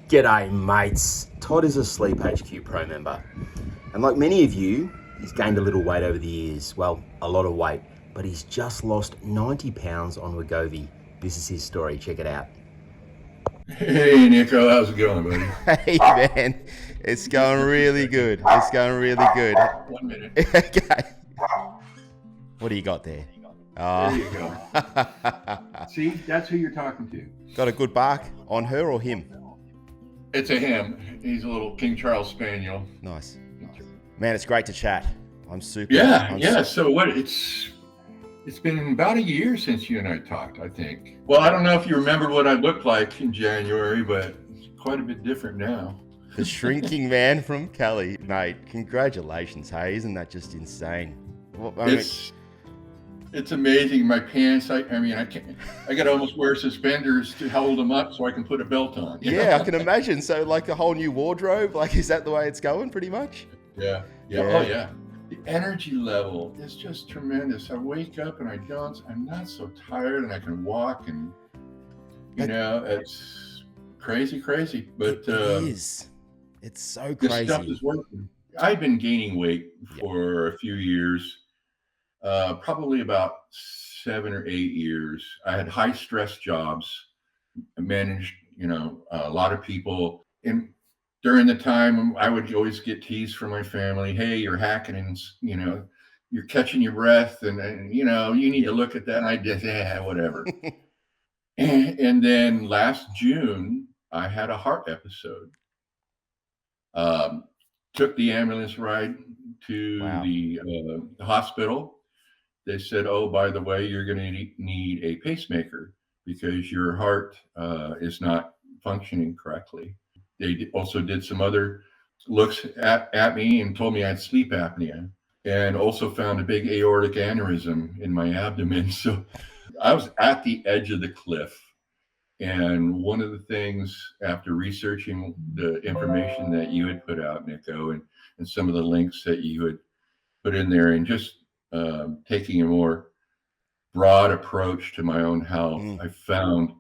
G'day mates, Todd is a SleepHQ Pro member, and like many of you, he's gained a little weight over the years, well, a lot of weight, but he's just lost 90 pounds on Wegovy. This is his story, check it out. Hey Nico, how's it going, buddy? Hey man, it's going really good, it's going really good. 1 minute. Okay, what do you got there? There you go. See, that's who you're talking to. Got a good bark on her or him? It's a him. He's a little King Charles Spaniel. Nice. Man, it's great to chat. I'm super. Yeah. So what? It's been about a year since you and I talked, I think. Well, I don't know if you remember what I looked like in January, but it's quite a bit different now. The shrinking man from Cali, mate. Congratulations, hey! Isn't that just insane? Well, It's amazing. My pants, I can't. I got to almost wear suspenders to hold them up so I can put a belt on. Yeah, I can imagine. So, like a whole new wardrobe. Like, is that the way it's going? Pretty much. Yeah. Oh yeah. The energy level is just tremendous. I wake up and I'm not so tired, and I can walk, and it's crazy. But it is. It's so crazy. This stuff is working. I've been gaining weight for a few years. Probably about 7 or 8 years. I had high stress jobs. I managed, a lot of people. And during the time, I would always get teased from my family. Hey, you're hacking and, you're catching your breath. And you need to look at that. And I did, whatever. and then last June, I had a heart episode. Took the ambulance ride to the hospital. They said, oh, by the way, you're going to need a pacemaker because your heart is not functioning correctly. They also did some other looks at me and told me I had sleep apnea, and also found a big aortic aneurysm in my abdomen. So I was at the edge of the cliff. And one of the things, after researching the information that you had put out, Nico, and some of the links that you had put in there, and just taking a more broad approach to my own health, I found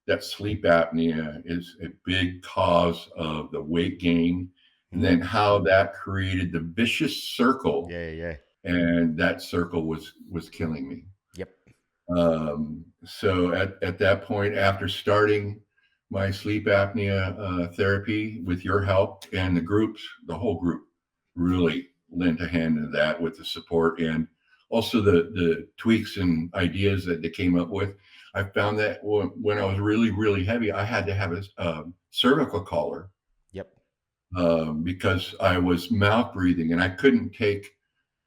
that sleep apnea is a big cause of the weight gain, and then how that created the vicious circle. Yeah. And that circle was killing me. Yep. So at that point, after starting my sleep apnea therapy with your help and the whole group really lent a hand to that with the support and also the tweaks and ideas that they came up with. I found that when I was really, really heavy, I had to have a cervical collar. Yep. Because I was mouth breathing and I couldn't take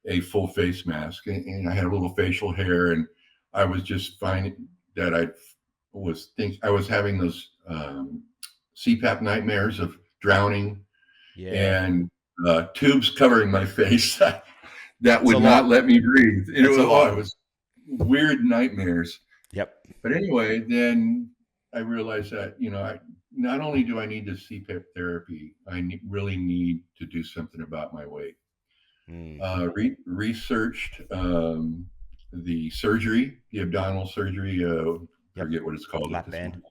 a full face mask, and I had a little facial hair, and I was just finding that I was having those CPAP nightmares of drowning and tubes covering my face that would not let me breathe. It was weird nightmares. Yep. But anyway, then I realized that, not only do I need the CPAP therapy, I really need to do something about my weight. Researched the surgery, the abdominal surgery, forget what it's called. Lap band.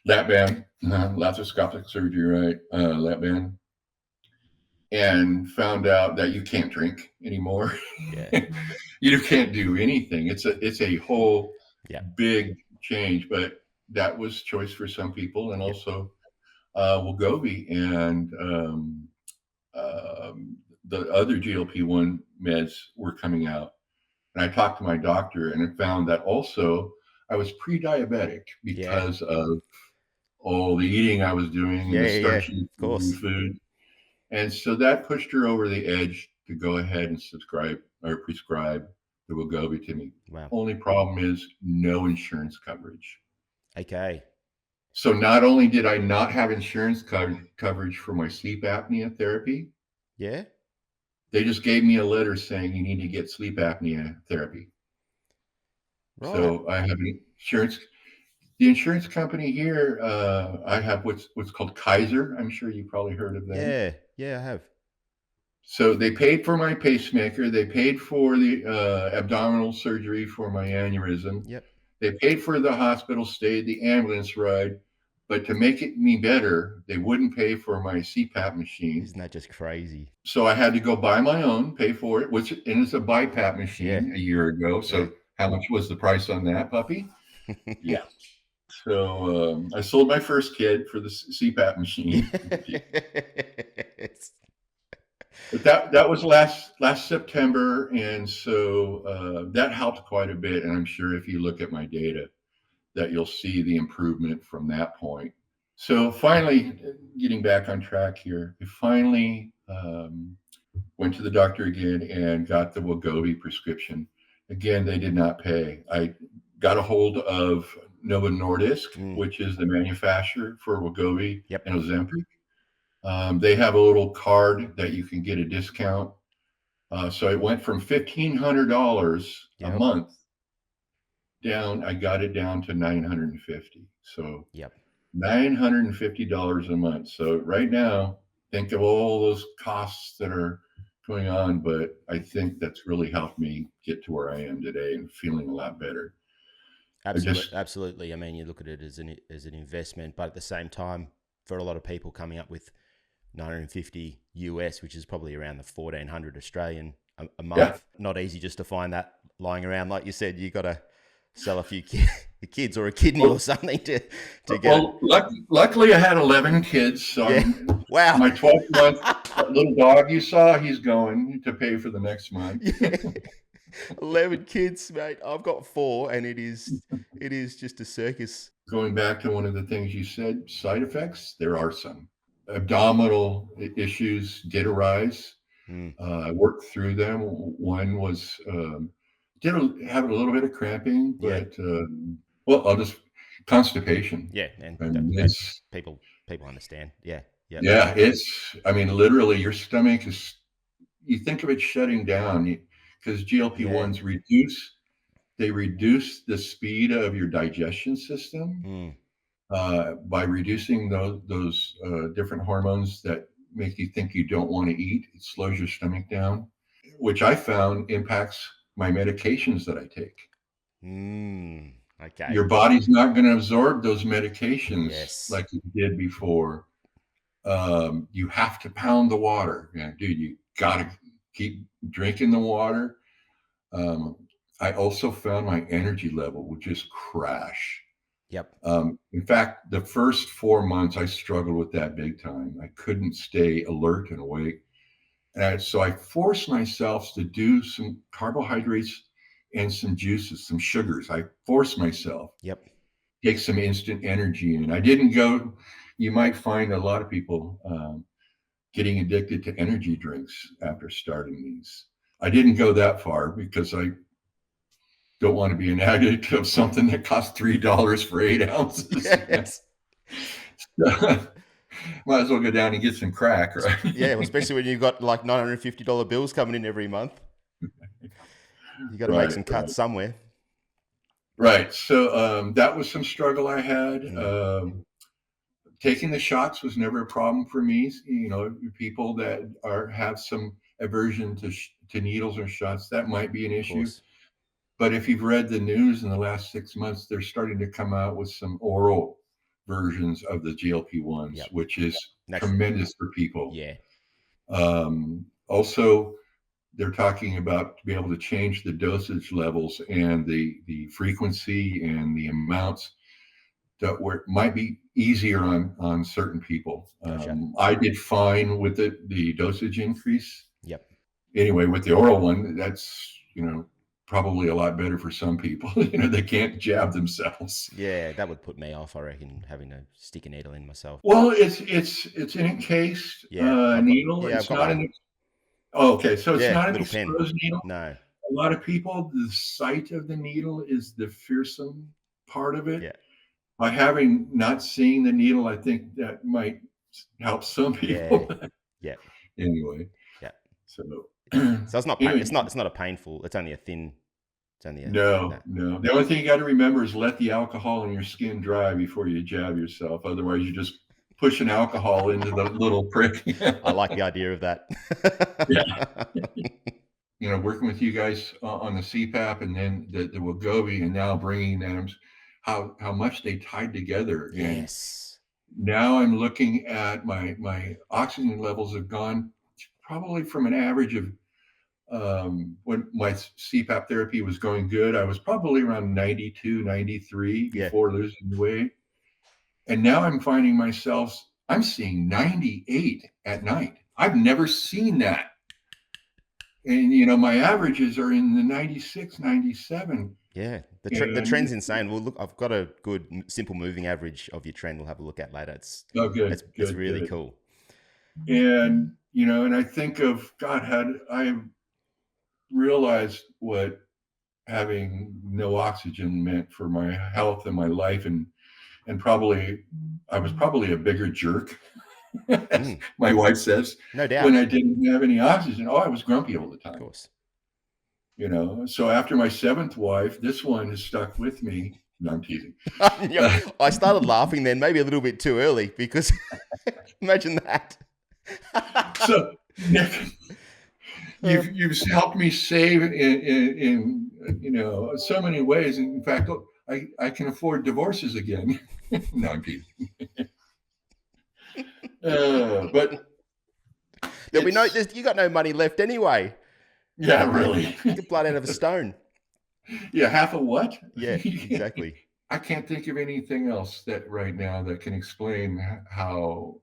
Laparoscopic surgery, right? Lap band. And found out that you can't drink anymore. Yeah. You can't do anything. It's a whole big change, but that was choice for some people, and also Wegovy and the other GLP-1 meds were coming out. And I talked to my doctor, and I found that also I was pre-diabetic because of all the eating I was doing and the starchy food. And so that pushed her over the edge to go ahead and prescribe the Wegovy to me. Wow. Only problem is no insurance coverage. Okay. So not only did I not have insurance coverage for my sleep apnea therapy, they just gave me a letter saying you need to get sleep apnea therapy. Right. So I have insurance. The insurance company here, I have what's called Kaiser. I'm sure you probably heard of them. Yeah, I have. So they paid for my pacemaker. They paid for the abdominal surgery for my aneurysm. Yep. They paid for the hospital stay, the ambulance ride, But to make me better, they wouldn't pay for my CPAP machine. Isn't that just crazy? So I had to go buy my own, pay for it, which, and it's a BiPAP machine a year ago. So how much was the price on that puppy? Yeah. So I sold my first kid for the CPAP machine. But that was last September, and so that helped quite a bit. And I'm sure if you look at my data, that you'll see the improvement from that point. So finally, getting back on track here, I finally went to the doctor again and got the Wegovy prescription. Again, they did not pay. I got a hold of Novo Nordisk, which is the manufacturer for Wegovy and Ozempic. They have a little card that you can get a discount. So it went from $1,500 a month down. I got it down to $950. So $950 a month. So right now, think of all those costs that are going on, but I think that's really helped me get to where I am today and feeling a lot better. Absolutely. I mean, you look at it as an investment, but at the same time, for a lot of people coming up with 950 US, which is probably around the 1,400 Australian a month, not easy just to find that lying around. Like you said, you got to sell a few kids or a kidney or something to get. Well, luckily I had 11 kids. So wow. My 12th month little dog you saw, he's going to pay for the next month. 11 kids, mate. I've got 4, and it is just a circus. Going back to one of the things you said, side effects, there are some. Abdominal issues did arise. I worked through them. One was did have a little bit of cramping, but well, I'll just constipation. Yeah, and it's people understand. Yeah. It's. I mean, literally, your stomach is. You think of it shutting down because GLP-1s reduce the speed of your digestion system by reducing those different hormones that make you think you don't want to eat. It slows your stomach down, which I found impacts my medications that I take. Okay. Your body's not going to absorb those medications like it did before. You have to pound the water. Dude, you got to keep drinking the water. I also found my energy level would just crash. In fact, the first 4 months, I struggled with that big time. I couldn't stay alert and awake. And so I forced myself to do some carbohydrates and some juices, some sugars. I forced myself. Take some instant energy. And I didn't go, you might find a lot of people getting addicted to energy drinks after starting these. I didn't go that far because I don't want to be an addict of something that costs $3 for 8 ounces. So, might as well go down and get some crack, right? Yeah, well, especially when you've got like $950 bills coming in every month. You got to make some cuts somewhere. Right. So that was some struggle I had. Taking the shots was never a problem for me. You know, people that have some aversion to needles or shots, that might be an issue. But if you've read the news in the last 6 months, they're starting to come out with some oral versions of the GLP-1s, which is tremendous for people. Also, they're talking about to be able to change the dosage levels and the frequency and the amounts that might be easier on certain people. I did fine with the dosage increase. Anyway, with the oral one, that's, probably a lot better for some people. They can't jab themselves. Yeah, that would put me off, I reckon, having to stick a needle in myself. Well, it's an encased needle. It's not an. Oh, okay. So it's not an exposed needle. No. A lot of people, the site of the needle is the fearsome part of it. By having not seeing the needle, I think that might help some people. Anyway. So it's not. It's not a painful. It's only a thin. It's only no. The only thing you got to remember is let the alcohol in your skin dry before you jab yourself. Otherwise, you're just pushing alcohol into the little prick. I like the idea of that. Working with you guys on the CPAP and then the Wegovy, and now bringing them, how much they tied together. Yes. now I'm looking at my oxygen levels have gone probably from an average of when my CPAP therapy was going good, I was probably around 92, 93 Yeah. before losing the weight. And now I'm finding myself, I'm seeing 98 at night. I've never seen that. And, my averages are in the 96, 97. Yeah, the And, trend's insane. Well, look, I've got a good simple moving average of your trend. We'll have a look at later. oh, good, It's good, really good. cool. And, and I think of, God, had I realized what having no oxygen meant for my health and my life, and probably I was probably a bigger jerk, as my wife says, No doubt. when I didn't have any oxygen. Oh, I was grumpy all the time. Of course. So after my seventh wife, this one has stuck with me. No, I'm teasing. I started laughing then, maybe a little bit too early, because imagine that. So, Nick, you've helped me save in so many ways. In fact, I can afford divorces again. No, I'm teasing. But there'll be you got no money left anyway. Yeah, really. You get blood out of a stone. Yeah, half of what? Yeah, exactly. I can't think of anything else right now that can explain how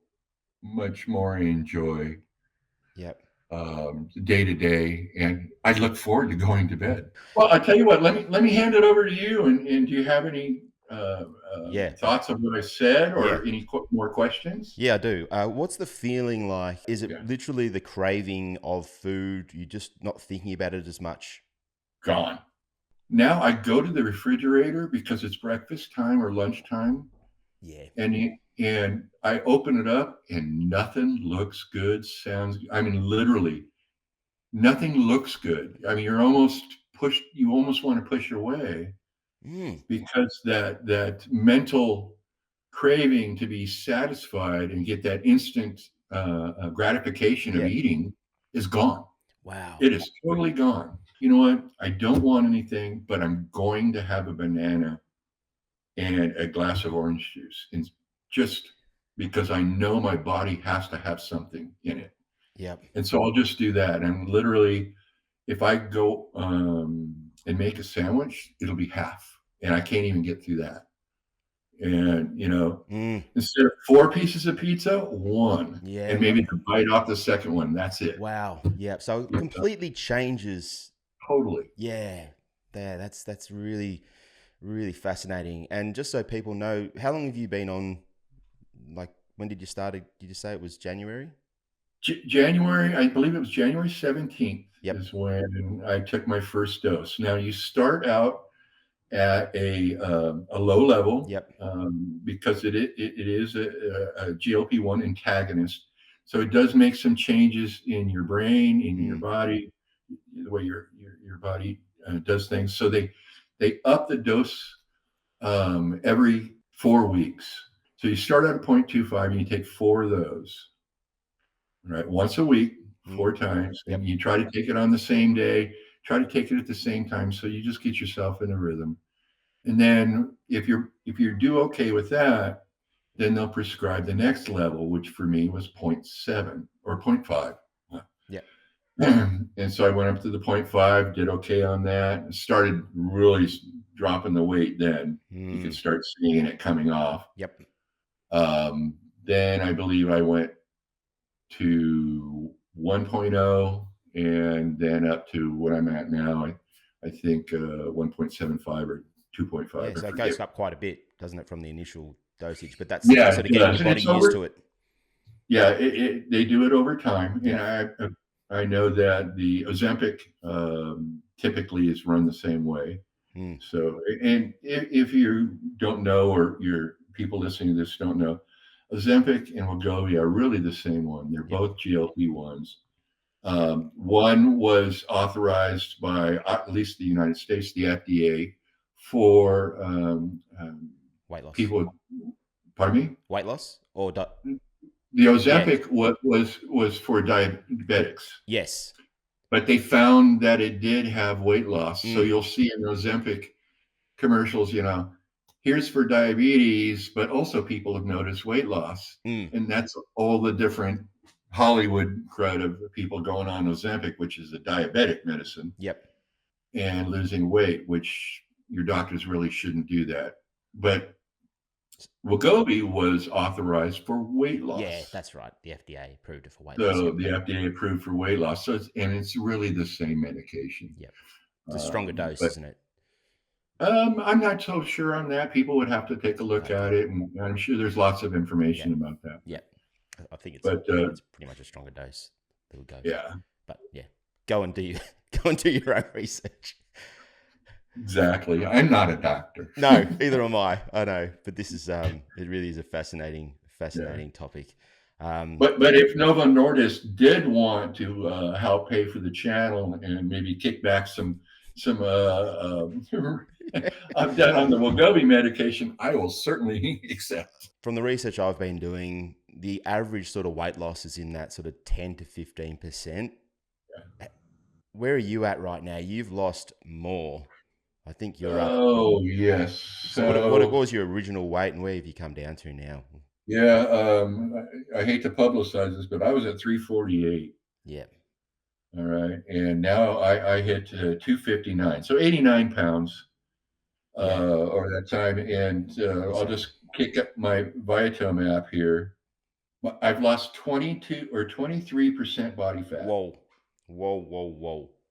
much more I enjoy day to day, and I look forward to going to bed. Well, I tell you what, let me hand it over to you. And do you have any thoughts on what I said, or any more questions? Yeah, I do. What's the feeling like? Is it literally the craving of food? You're just not thinking about it as much? Gone. Now I go to the refrigerator because it's breakfast time or lunchtime. Yeah. And I open it up and nothing looks good, literally nothing looks good. I mean, you almost want to push away because that mental craving to be satisfied and get that instant gratification of eating is gone. Wow. It is totally gone. You know what? I don't want anything, but I'm going to have a banana and a glass of orange juice, and just because I know my body has to have something in it. Yep. And so I'll just do that. And literally, if I go and make a sandwich, it'll be half, and I can't even get through that. And instead of 4 pieces of pizza, 1, and maybe to bite off the second one. That's it. Wow. Yeah. So it completely changes. Totally. Yeah. That's really, really fascinating. And just so people know, how long have you been on? Like, when did you start? Did you say it was January? January, I believe it was January 17th is when I took my first dose. Now, you start out at a low level because it is a GLP-1 antagonist. So it does make some changes in your brain, in your body, the way your body does things. So they up the dose every 4 weeks. So you start out at 0.25 and you take 4 of those, right? Once a week, 4 times. And you try to take it on the same day, try to take it at the same time. So you just get yourself in a rhythm. And then if you do okay with that, then they'll prescribe the next level, which for me was 0.7 or 0.5. Yeah. And so I went up to the 0.5, did okay on that, and started really dropping the weight then. You could start seeing it coming off. Yep. Then I believe I went to 1.0 and then up to what I'm at now. I think 1.75 or 2.5. Yeah, so it goes up quite a bit, doesn't it, from the initial dosage? But that's sort of getting your body used to it. Yeah, they do it over time. And I know that the Ozempic typically is run the same way. So, and if you don't know, or your people listening to this don't know, Ozempic and Wegovy are really the same one. They're both GLP-1s. One was authorized by, at least the United States, the FDA, for weight loss. People. Pardon me? Weight loss or the Ozempic was for diabetics. Yes. But they found that it did have weight loss. So you'll see in Ozempic commercials, here's for diabetes, but also people have noticed weight loss. And that's all the different Hollywood crowd of people going on Ozempic, which is a diabetic medicine. Yep. And losing weight, which your doctors really shouldn't do that. But Wegovy was authorized for weight loss. Yeah, that's right. The FDA approved it for weight loss. So the FDA approved for weight loss. So it's really the same medication. Yep. It's a stronger dose, isn't it? I'm not so sure on that. People would have to take a look at it, and I'm sure there's lots of information about that. Yeah, I think it's pretty much a stronger dose that would go. Yeah, but yeah, go and do your own research. Exactly. I'm not a doctor. No, either am I. I know, but this is it really is a fascinating topic. But if Novo Nordisk did want to help pay for the channel and maybe kick back some I've done on the Wegovy medication, I will certainly accept. From the research I've been doing, the average sort of weight loss is in that sort of 10 to 15%. Yeah. Where are you at right now? You've lost more. I think you're up. Oh, yes. So what was your original weight and where have you come down to now? Yeah, I hate to publicize this, but I was at 348. Yeah. All right. And now I hit 259. So 89 pounds over that time. And I'll just kick up my Viatome app here. I've lost 22 or 23% body fat. Whoa.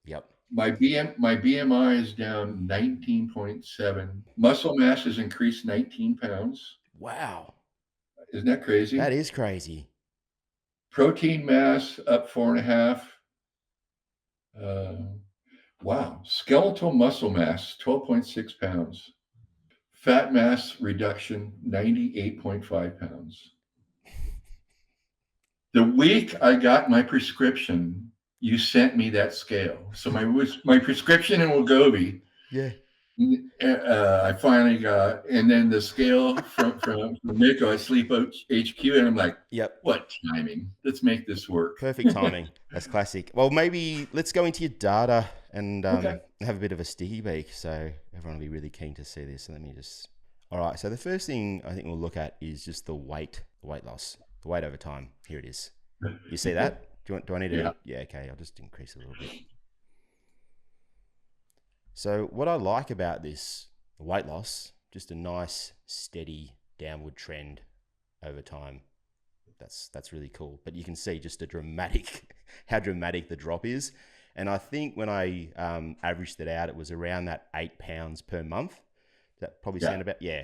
Yep. My BMI is down 19.7. Muscle mass has increased 19 pounds. Wow. Isn't that crazy? That is crazy. Protein mass up 4.5. Wow. Skeletal muscle mass, 12.6 pounds. Fat mass reduction, 98.5 pounds. The week I got my prescription, you sent me that scale. So my prescription in Wegovy. Yeah. I finally got, and then the scale from Nico at SleepHQ, and I'm like, yep. What timing? Let's make this work. Perfect timing. That's classic. Well, maybe let's go into your data and have a bit of a sticky beak. So everyone will be really keen to see this. So let me just. All right. So the first thing I think we'll look at is just the weight loss, the weight over time. Here it is. You see that? Do I need to? Yeah. Okay. I'll just increase it a little bit. So what I like about this weight loss, just a nice, steady downward trend over time. That's really cool. But you can see just how dramatic the drop is. And I think when I averaged it out, it was around that 8 pounds per month. Does that probably sound about? Yeah.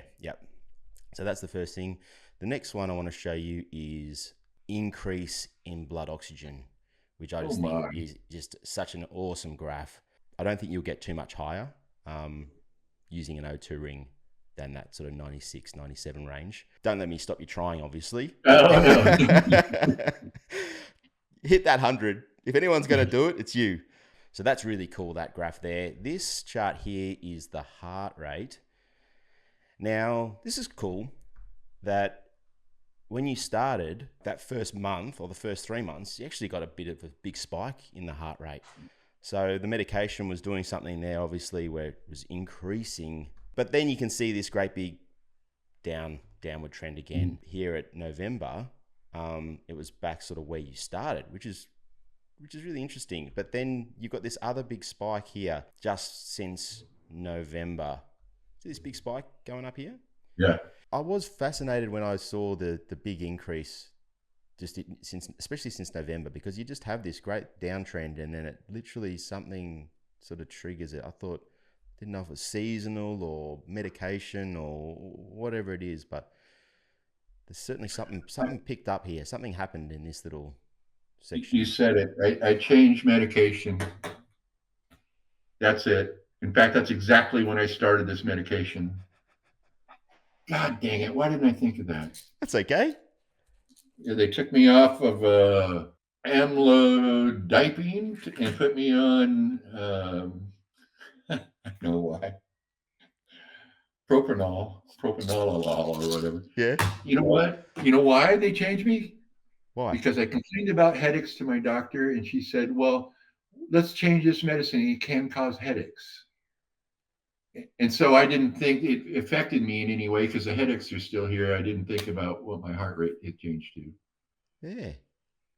So that's the first thing. The next one I want to show you is increase in blood oxygen, which I just think is just such an awesome graph. I don't think you'll get too much higher using an O2 ring than that sort of 96, 97 range. Don't let me stop you trying, obviously. Oh, no. Hit that 100. If anyone's going to do it, it's you. So that's really cool, that graph there. This chart here is the heart rate. Now, this is cool that when you started that first month or the first 3 months, you actually got a bit of a big spike in the heart rate. So the medication was doing something there, obviously, where it was increasing. But then you can see this great big downward trend again. Here at November, it was back sort of where you started, which is really interesting. But then you've got this other big spike here just since November. See this big spike going up here? Yeah. I was fascinated when I saw the big increase especially since November, because you just have this great downtrend and then it literally something sort of triggers it. I didn't know if it was seasonal or medication or whatever it is, but there's certainly something picked up here. Something happened in this little section. You said it. I changed medication. That's it. In fact, that's exactly when I started this medication. God dang it. Why didn't I think of that? That's okay. Yeah, they took me off of amlodipine and put me on, I don't know why, propranolol or whatever. Yeah. You know what? You know why they changed me? Why? Because I complained about headaches to my doctor, and she said, well, let's change this medicine. It can cause headaches. And so I didn't think it affected me in any way because the headaches are still here. I didn't think about what my heart rate had changed to. Yeah.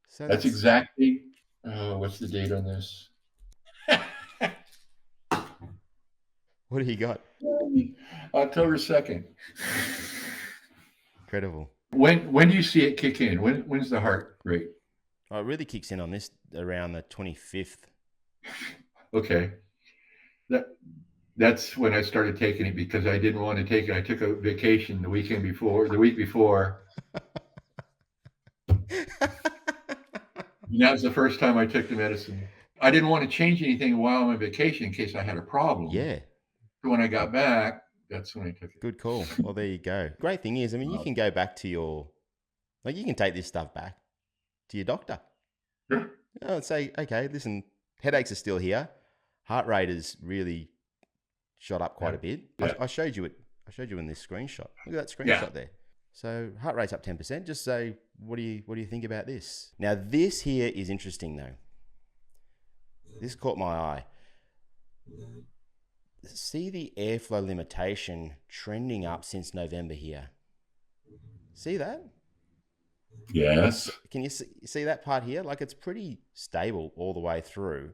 So That's that's exactly, what's the date on this? what do you got? October 2nd. Incredible. When do you see it kick in? When's the heart rate? Oh, it really kicks in on this around the 25th. Okay. That that's when I started taking it because I didn't want to take it. I took a vacation the week before. And that was the first time I took the medicine. I didn't want to change anything while I'm on vacation in case I had a problem. Yeah. So when I got back, that's when I took it. Good call. Well, there you go. Great thing is, I mean, you can go back to you can take this stuff back to your doctor. Sure. And say, okay, listen, headaches are still here. Heart rate has really shot up quite a bit. Yeah. I showed you it. I showed you in this screenshot. Look at that screenshot Yeah. there. So heart rate's up 10%. Just say, what do you think about this? Now this here is interesting though. This caught my eye. See the airflow limitation trending up since November here. See that? Yes. Can you see that part here? Like it's pretty stable all the way through.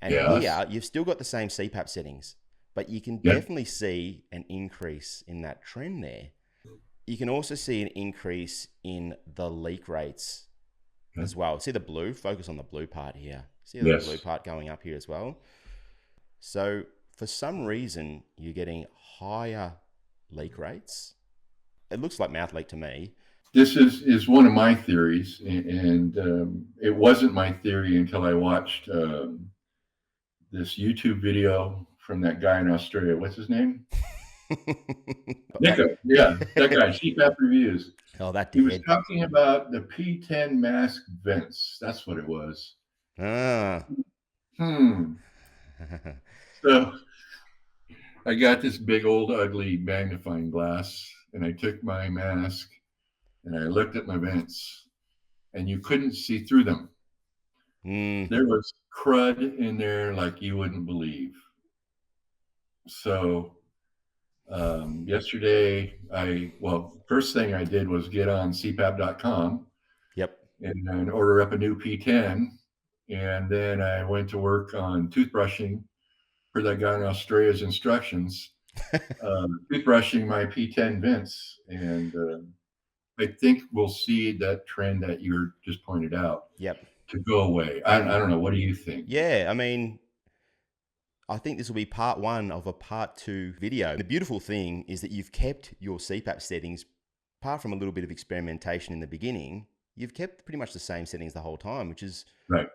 And Yes. here, you've still got the same CPAP settings, but you can Yep. definitely see an increase in that trend there. You can also see an increase in the leak rates as well. See the blue? Focus on the blue part here. See the Yes. blue part going up here as well? So for some reason, you're getting higher leak rates. It looks like mouth leak to me. This is one of my theories, and it wasn't my theory until I watched this YouTube video from that guy in Australia. What's his name? Nico. Yeah, that guy, CPAP Reviews. Oh, that He was did. talking about the P10 mask vents. That's what it was. Ah. So I got this big old ugly magnifying glass, and I took my mask and I looked at my vents, and you couldn't see through them. There was crud in there like you wouldn't believe. So yesterday, first thing I did was get on CPAP.com. Yep. And order up a new P10. And then I went to work on toothbrushing for that guy in Australia's instructions, toothbrushing my P10 vents. And I think we'll see that trend that you just pointed out. Yep. To go away. I don't know. What do you think? Yeah, I mean, I think this will be part 1 of a part 2 video. The beautiful thing is that you've kept your CPAP settings, apart from a little bit of experimentation in the beginning, you've kept pretty much the same settings the whole time, which is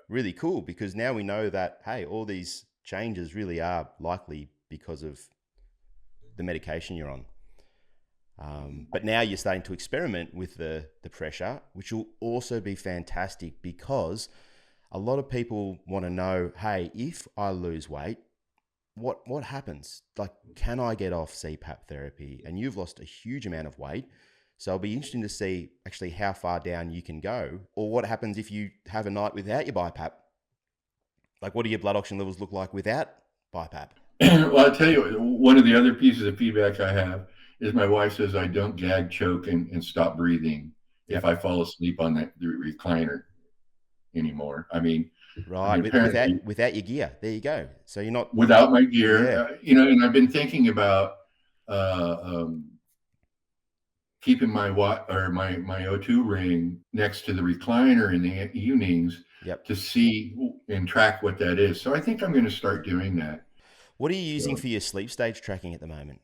really cool because now we know that, hey, all these changes really are likely because of the medication you're on. But now you're starting to experiment with the pressure, which will also be fantastic because a lot of people want to know, hey, if I lose weight, what happens? Like, can I get off CPAP therapy? And you've lost a huge amount of weight. So it'll be interesting to see actually how far down you can go, or what happens if you have a night without your BiPAP. Like, what do your blood oxygen levels look like without BiPAP? Well, I'll tell you, one of the other pieces of feedback I have is my wife says I don't gag, choke, and stop breathing if I fall asleep on the recliner anymore. I mean, right, without your gear. There you go. So you're not without my gear, and I've been thinking about keeping my O2 ring next to the recliner in the evenings to see and track what that is. So I think I'm going to start doing that. What are you using for your sleep stage tracking at the moment?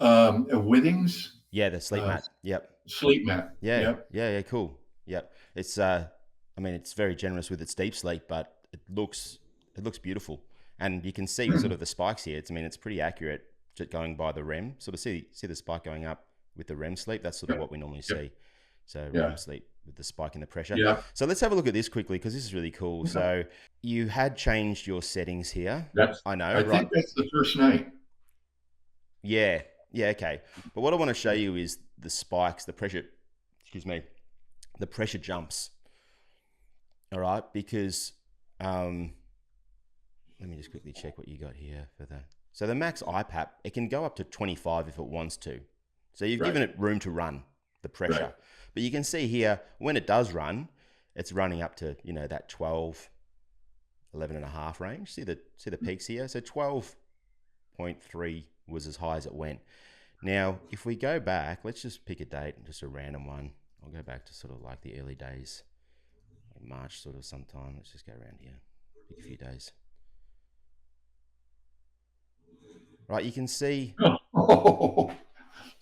Withings. Yeah, the sleep mat. Yep. Sleep mat. Yeah. Yep. Yeah. Cool. Yep. It's I mean, it's very generous with its deep sleep, but it looks beautiful, and you can see sort of the spikes here. It's pretty accurate, just going by the REM. Sort of see the spike going up with the REM sleep. That's sort of what we normally see. So REM sleep with the spike in the pressure. Yeah. So let's have a look at this quickly because this is really cool. Yeah. So you had changed your settings here. I know. I think that's the first night. Yeah. Yeah. Okay. But what I want to show you is the spikes, the pressure. Excuse me. The pressure jumps. All right, because let me just quickly check what you got here for the So the max IPAP, it can go up to 25 if it wants to. So you've Right. given it room to run the pressure. Right. But you can see here, when it does run, it's running up to, that 12, 11 and a half range. See the peaks here? So 12.3 was as high as it went. Now, if we go back, let's just pick a date, just a random one. I'll go back to sort of like the early days, like March sort of sometime. Let's just go around here, pick a few days. Right, you can see, Oh. you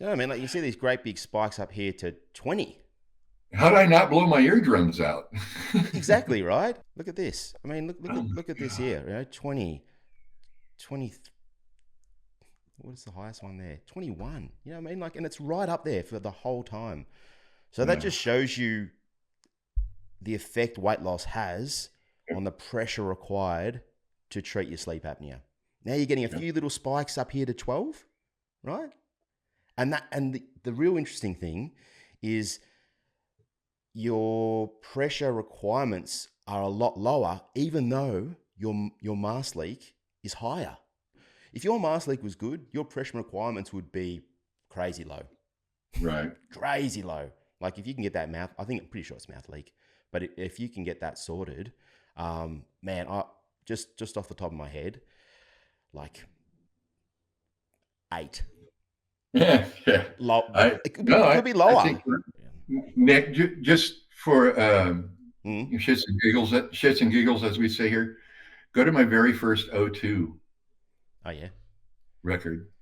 know what I mean? Like you can see these great big spikes up here to 20. How did I not blow my eardrums out? Exactly, right? Look at this. I mean, Oh look at this God. here, 20, what is the highest one there? 21. You know what I mean? Like, and it's right up there for the whole time. So that Yeah. just shows you the effect weight loss has on the pressure required to treat your sleep apnea. Now you're getting a few little spikes up here to 12, right? And the real interesting thing is your pressure requirements are a lot lower, even though your mask leak is higher. If your mask leak was good, your pressure requirements would be crazy low. Right. Crazy low. Like if you can get that mouth, I think I'm pretty sure it's mouth leak, but if you can get that sorted, man, I just off the top of my head, like 8. Yeah. Yeah. Low, I it could no. be I lower. think Nick, just for Mm. shits and giggles, as we say here, go to my very first O2 Oh yeah. record.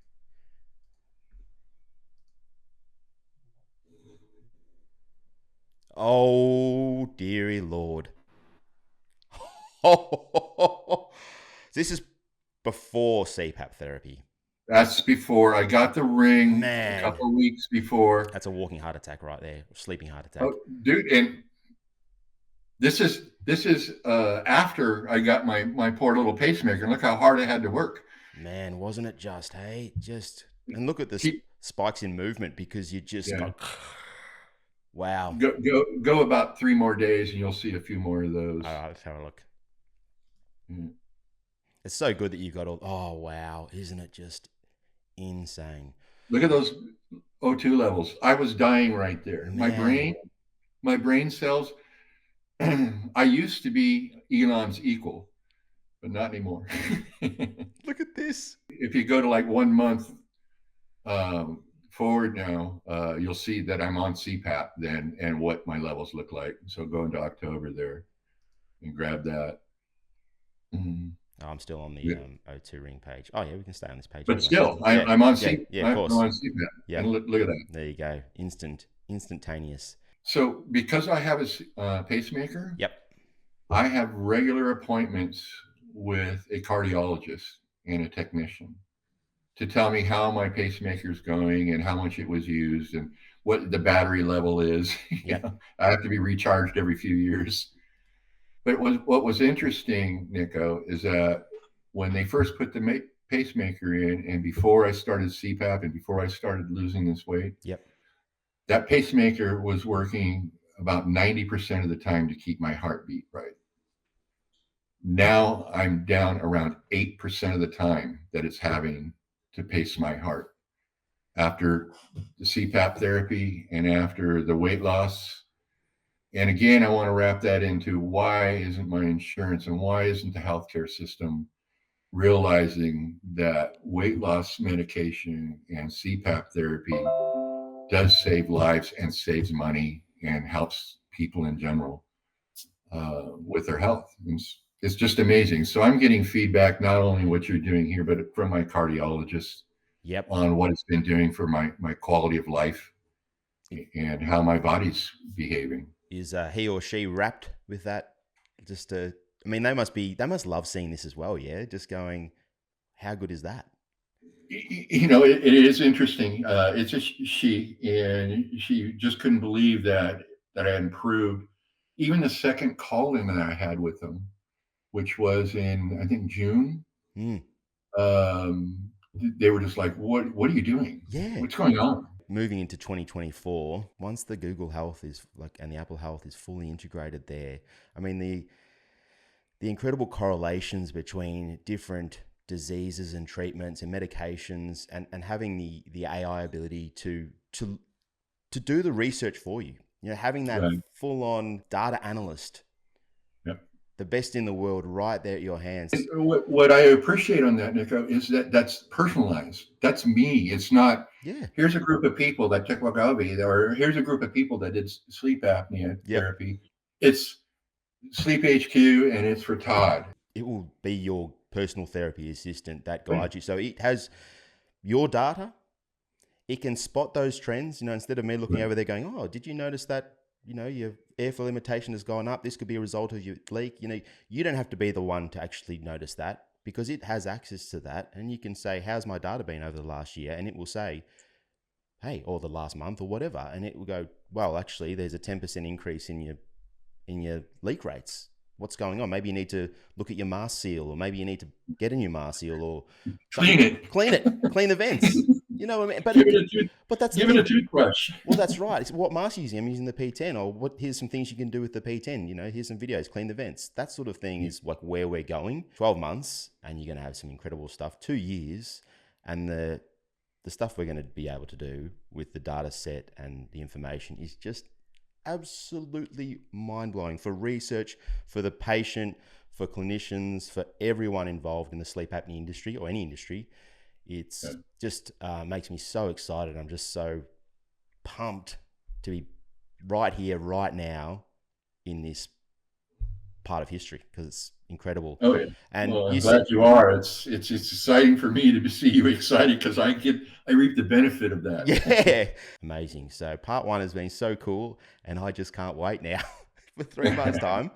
Oh dearie Lord. Oh, this is before CPAP therapy. That's before I got the ring. Man. A couple of weeks before. That's a walking heart attack right there, sleeping heart attack. Oh, dude, and this is after I got my poor little pacemaker. And look how hard I had to work. Man, wasn't it just, hey? And look at the spikes in movement because you just got, wow. Go about 3 more days and you'll see a few more of those. All right, let's have a look. It's so good that you've got all, oh wow, isn't it just insane? Look at those O2 levels. I was dying right there. Man. My brain cells, I used to be Elon's equal, but not anymore. Look at this. If you go to like 1 month forward now, you'll see that I'm on CPAP then and what my levels look like. So go into October there and grab that. Oh, I'm still on the O2 ring page. Oh yeah, we can stay on this page. But still, I'm on CPAP. Yeah, of course. I'm on CPAP. Yeah. And look at that. There you go. Instantaneous. So because I have a pacemaker, yep, I have regular appointments with a cardiologist and a technician to tell me how my pacemaker is going and how much it was used and what the battery level is. Yeah, I have to be recharged every few years. But what was interesting, Nico, is that when they first put the pacemaker in, and before I started CPAP and before I started losing this weight, yep, that pacemaker was working about 90% of the time to keep my heartbeat right. Now I'm down around 8% of the time that it's having to pace my heart. After the CPAP therapy and after the weight loss. And again, I want to wrap that into why isn't my insurance and why isn't the healthcare system realizing that weight loss medication and CPAP therapy does save lives and saves money and helps people in general with their health. It's just amazing. So I'm getting feedback, not only what you're doing here, but from my cardiologist on what it's been doing for my quality of life and how my body's behaving. Is he or she wrapped with that? I mean, they must love seeing this as well. Yeah. Just going, how good is that? You know, it is interesting. It's a she, and she just couldn't believe that I improved. Even the second call-in that I had with them, which was in, I think, June. They were just like, what are you doing? Yeah. What's going on? Moving into 2024, once the Google Health and the Apple Health is fully integrated there, I mean, the incredible correlations between different diseases and treatments and medications, and having the AI ability to do the research for you. Having that Right. full-on data analyst, Yep. the best in the world, right there at your hands. What I appreciate on that, Nico, is that that's personalized. That's me. It's not, Yeah. here's a group of people that took Wegovy, or here's a group of people that did sleep apnea therapy. It's SleepHQ, and it's for Todd. It will be your personal therapy assistant that guides you. So it has your data. It can spot those trends, instead of me looking over there going, oh, did you notice that, your airflow limitation has gone up? This could be a result of your leak. You don't have to be the one to actually notice that, because it has access to that. And you can say, how's my data been over the last year? And it will say, hey, or the last month or whatever. And it will go, well, actually, there's a 10% increase in your leak rates. What's going on? Maybe you need to look at your mask seal, or maybe you need to get a new mask seal, or clean it, clean the vents. You know what I mean? But that's give it a toothbrush. Well, that's right. It's what mask you using? I'm using the P10, or here's some things you can do with the P10. Here's some videos, clean the vents. That sort of thing is like where we're going. 12 months, and you're going to have some incredible stuff. 2 years, and the stuff we're going to be able to do with the data set and the information is just absolutely mind-blowing for research, for the patient, for clinicians, for everyone involved in the sleep apnea industry or any industry. It's just makes me so excited. I'm just so pumped to be right here, right now in this part of history, because it's incredible. Oh yeah, and I'm glad you are. It's exciting for me to see you excited, because I reap the benefit of that. Yeah, amazing. So part 1 has been so cool, and I just can't wait now for 3 months' time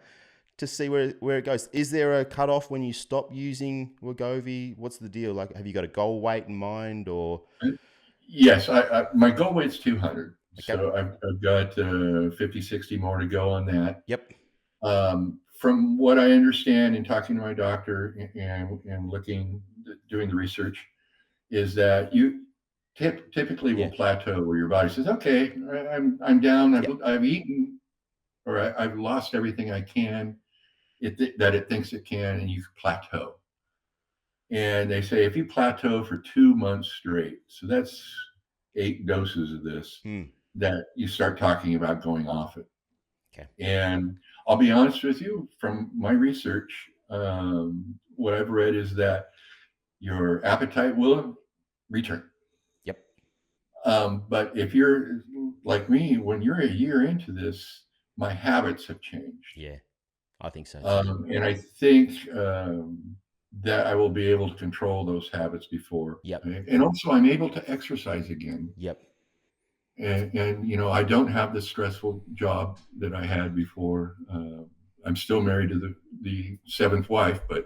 to see where it goes. Is there a cutoff when you stop using Wegovy? What's the deal? Like, have you got a goal weight in mind, or? Yes, my goal weight's 200. Okay. So I've got 50, 60 more to go on that. Yep. From what I understand in talking to my doctor and doing the research, is that you typically will plateau where your body says, okay, I'm down, I've eaten, or I've lost everything I can, that it thinks it can, and you plateau. And they say if you plateau for 2 months straight, so that's 8 doses of this, that you start talking about going off it. Okay. And I'll be honest with you, from my research, what I've read is that your appetite will return. Yep. But if you're like me, when you're a year into this, my habits have changed. Yeah, I think so. And I think that I will be able to control those habits before. Yep. And also I'm able to exercise again. Yep. And I don't have the stressful job that I had before. I'm still married to the 7th wife, but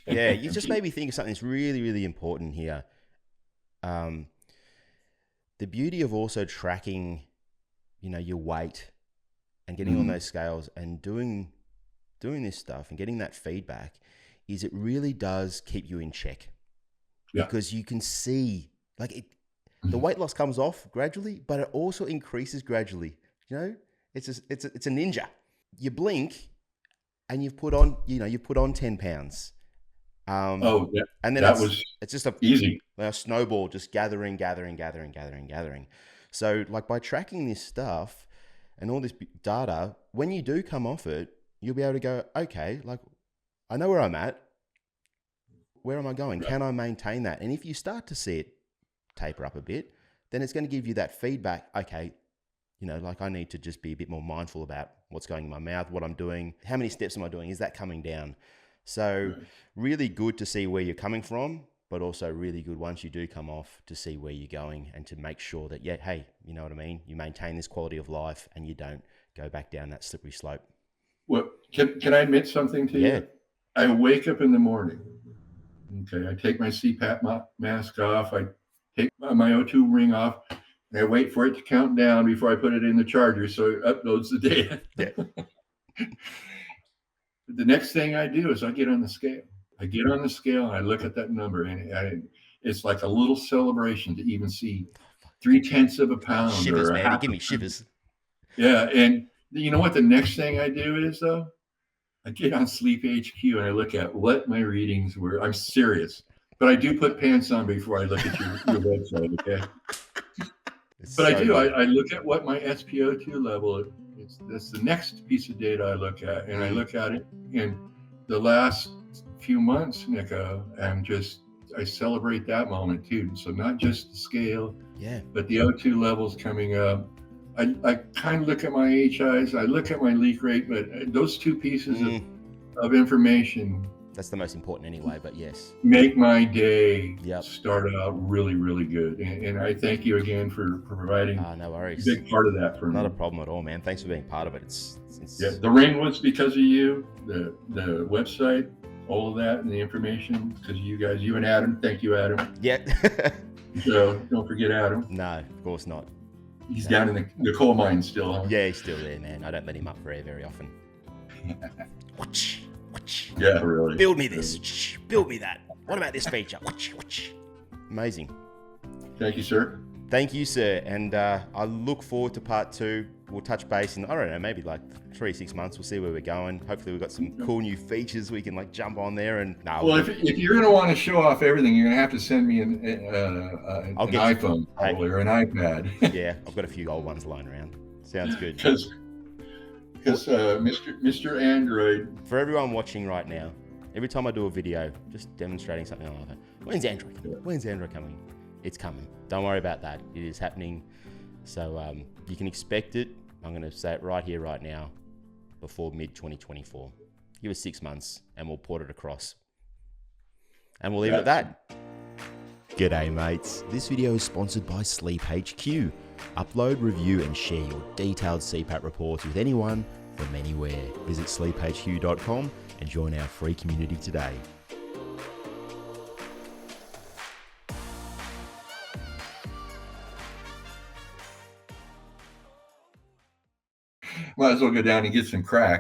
yeah, you just made me think of something that's really, really important here. The beauty of also tracking, your weight and getting on those scales and doing this stuff and getting that feedback is it really does keep you in check. Yeah. Because you can see, like, the weight loss comes off gradually, but it also increases gradually. It's a ninja. You blink, and you've put on 10 pounds. And then it's just a snowball, just gathering. So, like, by tracking this stuff and all this data, when you do come off it, you'll be able to go, okay, like, I know where I'm at. Where am I going? Can I maintain that? And if you start to see it taper up a bit, then it's going to give you that feedback. Okay, like, I need to just be a bit more mindful about what's going in my mouth, what I'm doing, how many steps am I doing? Is that coming down? So really good to see where you're coming from, but also really good once you do come off to see where you're going and to make sure that, hey, you know what I mean? You maintain this quality of life and you don't go back down that slippery slope. Well, can I admit something to you? I wake up in the morning. Okay, I take my CPAP mask off. I take my O2 ring off. And I wait for it to count down before I put it in the charger so it uploads the data. Yeah. The next thing I do is I get on the scale. I get on the scale and I look at that number, and it's like a little celebration to even see 0.3 of a pound. Shivers, or man. Give me shivers. Yeah, and you know what the next thing I do is, though? I get on SleepHQ and I look at what my readings were. I'm serious, but I do put pants on before I look at your website. Okay. But I do. I look at what my SpO2 level is. That's the next piece of data I look at, and I look at it in the last few months, Nico. I celebrate that moment too. So not just the scale, but the O2 levels coming up. I kind of look at my HIs. I look at my leak rate, but those two pieces of information. That's the most important anyway, but yes. Make my day start out really, really good. And I thank you again for providing no worries. a big part of that for me. Not a problem at all, man. Thanks for being part of it. The ring was because of you, the website, all of that, and the information, because of you guys, you and Adam. Thank you, Adam. Yeah. So don't forget Adam. No, of course not. He's down in the coal mine still, huh? Yeah, he's still there, man. I don't let him up for air very often. Yeah, really. Build me this. Build me that. What about this feature? Amazing. Thank you, sir. Thank you, sir. And I look forward to part 2. We'll touch base in, I don't know, maybe like 3-6 months. We'll see where we're going. Hopefully we've got some cool new features we can like jump on there. And well, if you're going to want to show off everything, you're going to have to send me an iPhone probably, or an iPad. Yeah, I've got a few old ones lying around. Sounds good. Because Mr. Android. For everyone watching right now, every time I do a video just demonstrating something, I'm like, when's Android coming? When's Android coming? It's coming. Don't worry about that. It is happening. So you can expect it. I'm going to say it right here, right now, before mid-2024. Give us 6 months and we'll port it across. And we'll leave it at that. G'day, mates. This video is sponsored by SleepHQ. Upload, review, and share your detailed CPAP reports with anyone from anywhere. Visit sleephq.com and join our free community today. Might as well go down and get some crack.